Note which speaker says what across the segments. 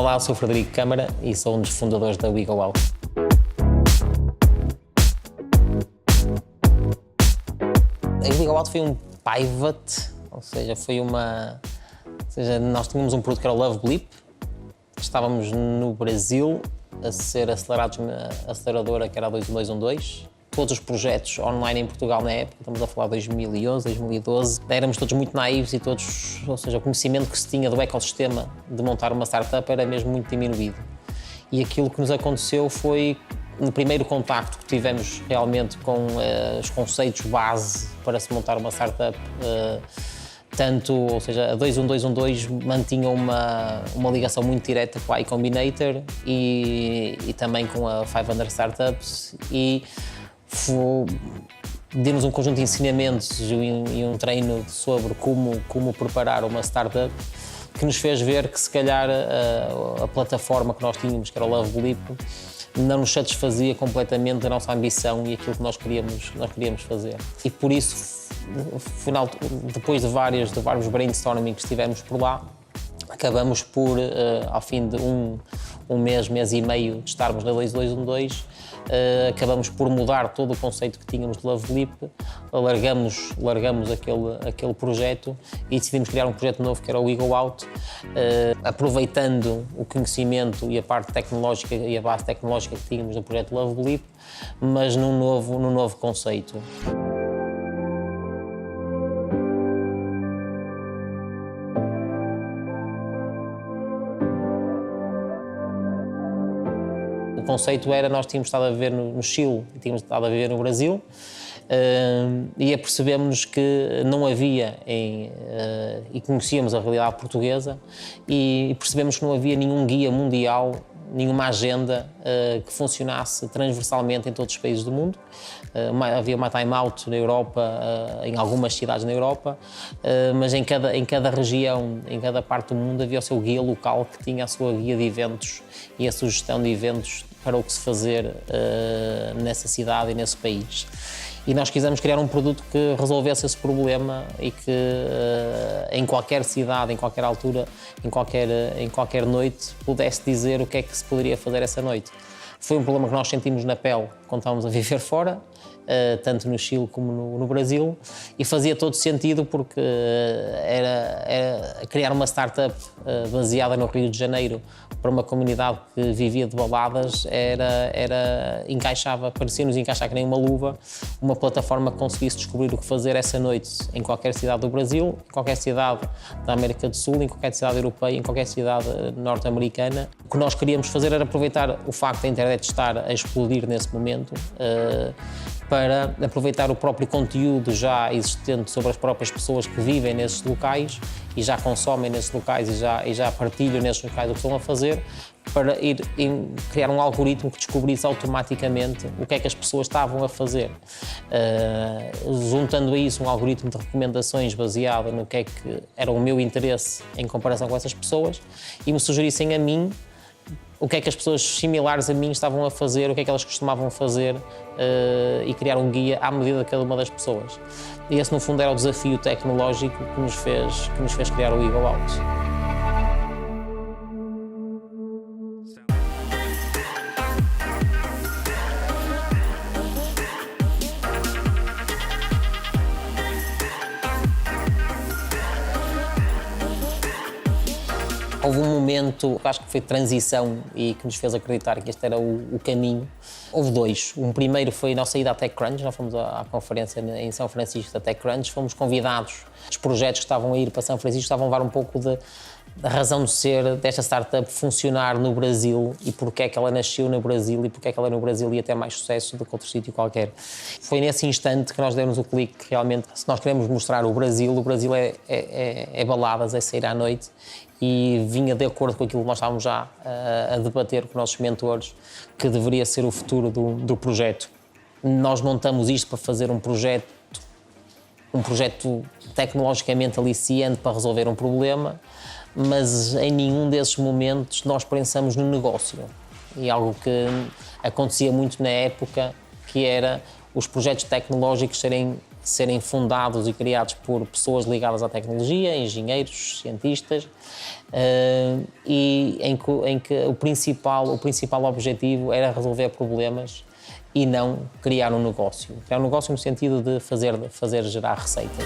Speaker 1: Olá, sou o Frederico Câmara e sou um dos fundadores da We Go Out. A We Go Out foi um pivot, ou seja, nós tínhamos um produto que era o Love Blip, estávamos no Brasil a ser acelerados na aceleradora que era a 21212. Todos os projetos online em Portugal na época, estamos a falar de 2011, 2012, éramos todos muito naivos e todos, ou seja, o conhecimento que se tinha do ecossistema de montar uma startup era mesmo muito diminuído. E aquilo que nos aconteceu foi, no primeiro contacto que tivemos realmente com os conceitos base para se montar uma startup, ou seja, a 21212 mantinha uma ligação muito direta com a iCombinator e também com a 500 Startups e deu-nos um conjunto de ensinamentos e um treino sobre como preparar uma startup que nos fez ver que se calhar a plataforma que nós tínhamos, que era o Love Blip, não nos satisfazia completamente da nossa ambição e aquilo que nós queríamos fazer. E por isso, depois de vários brainstorming que estivemos por lá, acabamos por, ao fim de um mês e meio de estarmos na 2212, acabamos por mudar todo o conceito que tínhamos de Love Blip, largamos aquele projeto e decidimos criar um projeto novo que era o We Go Out, aproveitando o conhecimento e a parte tecnológica e a base tecnológica que tínhamos no projeto Love Blip, mas num novo conceito. O conceito era, nós tínhamos estado a viver no Chile e tínhamos estado a viver no Brasil e apercebemos que não havia, e conhecíamos a realidade portuguesa e percebemos que não havia nenhum guia mundial, nenhuma agenda que funcionasse transversalmente em todos os países do mundo. Havia uma time-out na Europa, em algumas cidades na Europa, mas em cada região, em cada parte do mundo havia o seu guia local que tinha a sua guia de eventos e a sugestão de eventos para o que se fazer nessa cidade e nesse país. E nós quisemos criar um produto que resolvesse esse problema e que em qualquer cidade, em qualquer altura, em qualquer noite, pudesse dizer o que é que se poderia fazer essa noite. Foi um problema que nós sentimos na pele quando estávamos a viver fora, tanto no Chile como no Brasil, e fazia todo sentido porque era criar uma startup baseada no Rio de Janeiro para uma comunidade que vivia de baladas, parecia-nos encaixar que nem uma luva, uma plataforma que conseguisse descobrir o que fazer essa noite em qualquer cidade do Brasil, em qualquer cidade da América do Sul, em qualquer cidade europeia, em qualquer cidade norte-americana. O que nós queríamos fazer era aproveitar o facto da internet estar a explodir nesse momento, para aproveitar o próprio conteúdo já existente sobre as próprias pessoas que vivem nesses locais e já consomem nesses locais e já partilham nesses locais o que estão a fazer, para criar um algoritmo que descobrisse automaticamente o que é que as pessoas estavam a fazer. Juntando a isso um algoritmo de recomendações baseado no que é que era o meu interesse em comparação com essas pessoas e me sugerissem a mim o que é que as pessoas similares a mim estavam a fazer, o que é que elas costumavam fazer e criar um guia à medida de cada uma das pessoas. E esse, no fundo, era o desafio tecnológico que nos fez criar o We Go Out. Houve um momento, acho que foi de transição e que nos fez acreditar que este era o caminho. Houve dois. Um primeiro foi a nossa ida à TechCrunch, nós fomos à conferência em São Francisco da TechCrunch, fomos convidados. Os projetos que estavam a ir para São Francisco estavam a levar um pouco da razão de ser desta startup funcionar no Brasil e porque é que ela nasceu no Brasil e porque é que ela no Brasil ia ter mais sucesso do que outro sítio qualquer. Foi nesse instante que nós demos o clique que realmente, se nós queremos mostrar o Brasil é baladas, é sair à noite, e vinha de acordo com aquilo que nós estávamos já a debater com os nossos mentores, que deveria ser o futuro do projeto. Nós montamos isto para fazer um projeto tecnologicamente aliciante para resolver um problema, mas em nenhum desses momentos nós pensamos no negócio. E algo que acontecia muito na época, que era os projetos tecnológicos serem serem fundados e criados por pessoas ligadas à tecnologia, engenheiros, cientistas, e em que o principal objetivo era resolver problemas e não criar um negócio. Criar um negócio no sentido de fazer gerar receitas.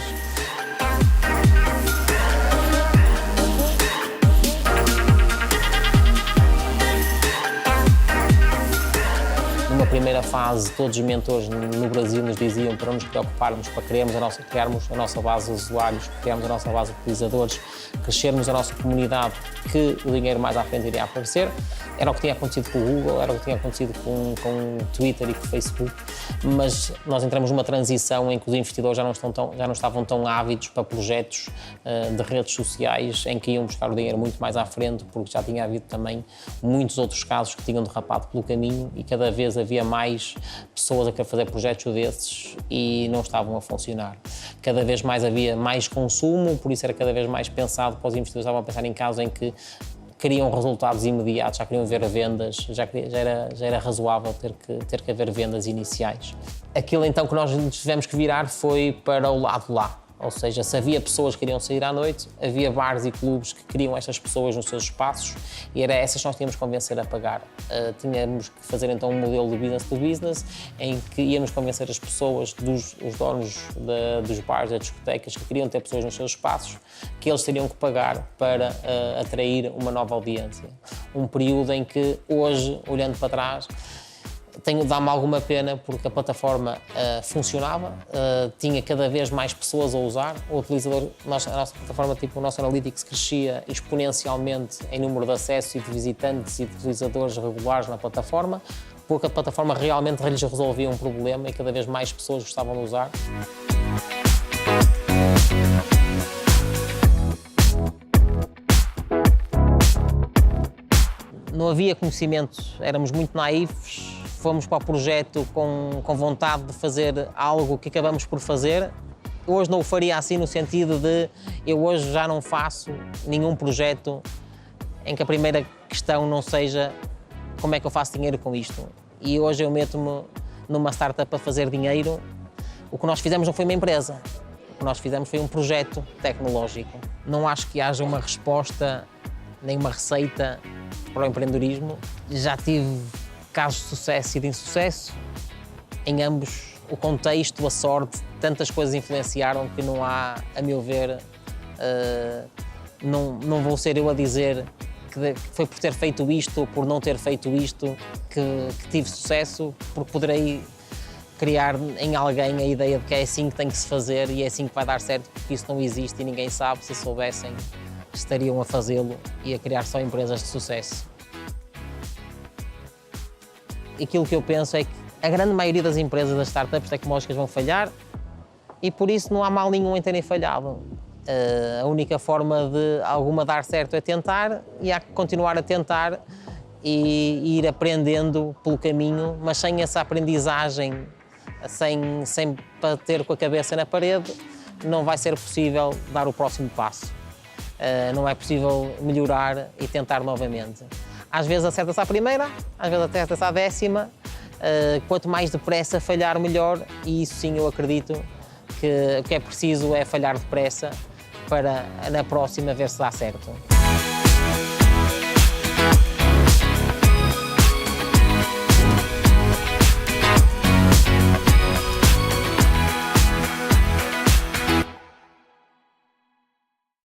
Speaker 1: Numa primeira fase, todos os mentores no Brasil nos diziam para nos preocuparmos, para criarmos a nossa base de usuários, criarmos a nossa base de utilizadores, crescermos a nossa comunidade, que o dinheiro mais à frente iria aparecer. Era o que tinha acontecido com o Google, era o que tinha acontecido com o Twitter e com o Facebook, mas nós entramos numa transição em que os investidores já não estavam tão ávidos para projetos de redes sociais em que iam buscar o dinheiro muito mais à frente, porque já tinha havido também muitos outros casos que tinham derrapado pelo caminho e cada vez havia mais pessoas a querer fazer projetos desses e não estavam a funcionar. Cada vez mais havia mais consumo, por isso era cada vez mais pensado para os investidores, estavam a pensar em casos em que queriam resultados imediatos, já queriam ver vendas, já era razoável ter que haver vendas iniciais. Aquilo então que nós tivemos que virar foi para o lado lá. Ou seja, se havia pessoas que queriam sair à noite, havia bares e clubes que queriam estas pessoas nos seus espaços e era essas que nós tínhamos que convencer a pagar. Tínhamos que fazer então um modelo de business to business em que íamos convencer as pessoas, os donos dos bares, das discotecas que queriam ter pessoas nos seus espaços, que eles teriam que pagar para atrair uma nova audiência. Um período em que hoje, olhando para trás, dá-me alguma pena porque a plataforma funcionava, tinha cada vez mais pessoas a usar, o utilizador, a nossa plataforma, tipo o nosso Analytics, crescia exponencialmente em número de acessos e de visitantes e de utilizadores regulares na plataforma, porque a plataforma realmente lhes resolvia um problema e cada vez mais pessoas gostavam de usar. Não havia conhecimento, éramos muito naivos. Fomos para o projeto com vontade de fazer algo que acabamos por fazer. Hoje não o faria assim no sentido de eu hoje já não faço nenhum projeto em que a primeira questão não seja como é que eu faço dinheiro com isto. E hoje eu meto-me numa startup a fazer dinheiro. O que nós fizemos não foi uma empresa, o que nós fizemos foi um projeto tecnológico. Não acho que haja uma resposta nem uma receita para o empreendedorismo. Já tive casos de sucesso e de insucesso, em ambos o contexto, a sorte, tantas coisas influenciaram que não há, a meu ver, não vou ser eu a dizer que foi por ter feito isto ou por não ter feito isto que tive sucesso, porque poderei criar em alguém a ideia de que é assim que tem que se fazer e é assim que vai dar certo, porque isso não existe e ninguém sabe. Se soubessem, estariam a fazê-lo e a criar só empresas de sucesso. Aquilo que eu penso é que a grande maioria das empresas, das startups tecnológicas vão falhar e por isso não há mal nenhum em terem falhado. A única forma de alguma dar certo é tentar e há que continuar a tentar e ir aprendendo pelo caminho, mas sem essa aprendizagem, sem bater com a cabeça na parede, não vai ser possível dar o próximo passo. Não é possível melhorar e tentar novamente. Às vezes acerta-se à primeira, às vezes acerta-se à 10ª. Quanto mais depressa falhar, melhor. E isso sim, eu acredito que o que é preciso é falhar depressa para na próxima ver se dá certo.